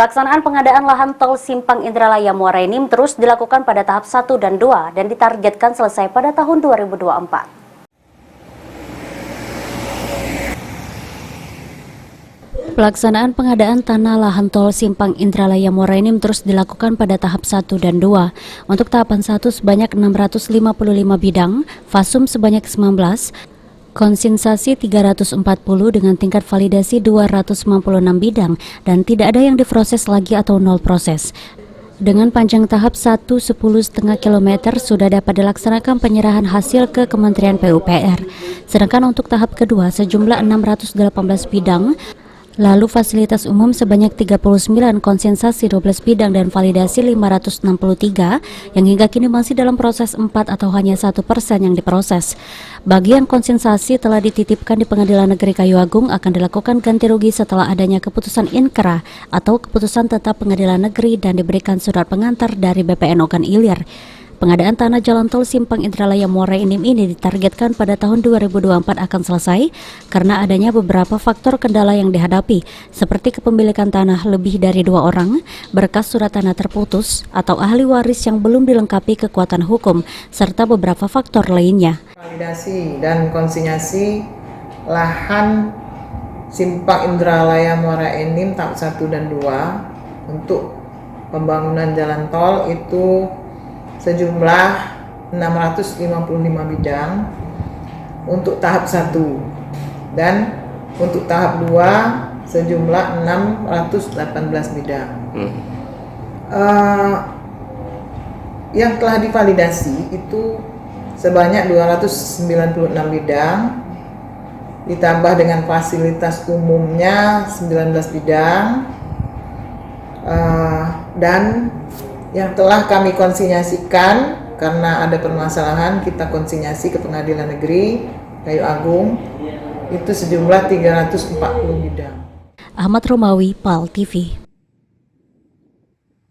Pelaksanaan pengadaan lahan tol Simpang Indralaya Muara Enim terus dilakukan pada tahap 1 dan 2 dan ditargetkan selesai pada tahun 2024. Pelaksanaan pengadaan tanah lahan tol Simpang Indralaya Muara Enim terus dilakukan pada tahap 1 dan 2. Untuk tahapan 1 sebanyak 655 bidang, fasum sebanyak 19, konsinsasi 340 dengan tingkat validasi 296 bidang dan tidak ada yang diproses lagi atau nol proses. Dengan panjang tahap 1 10,5 km sudah dapat dilaksanakan penyerahan hasil ke Kementerian PUPR. Sedangkan untuk tahap kedua sejumlah 618 bidang, lalu fasilitas umum sebanyak 39, konsensasi 12 bidang dan validasi 563 yang hingga kini masih dalam proses 4 atau hanya 1% yang diproses. Bagian konsensasi telah dititipkan di Pengadilan Negeri Kayu Agung akan dilakukan ganti rugi setelah adanya keputusan inkrah atau keputusan tetap Pengadilan Negeri dan diberikan surat pengantar dari BPN Ogan Ilir. Pengadaan tanah jalan tol Simpang Indralaya Muara Enim ini ditargetkan pada tahun 2024 akan selesai karena adanya beberapa faktor kendala yang dihadapi, seperti kepemilikan tanah lebih dari 2 orang, berkas surat tanah terputus, atau ahli waris yang belum dilengkapi kekuatan hukum, serta beberapa faktor lainnya. Validasi dan konsinyasi lahan Simpang Indralaya Muara Enim tahap 1 dan 2 untuk pembangunan jalan tol itu sejumlah 655 bidang untuk tahap 1 dan untuk tahap 2 sejumlah 618 bidang. Yang telah divalidasi itu sebanyak 296 bidang ditambah dengan fasilitas umumnya 19 bidang dan yang telah kami konsinyasikan karena ada permasalahan kita konsinyasi ke Pengadilan Negeri Kayu Agung itu sejumlah 340 bidang. Ahmad Romawi, PAL TV.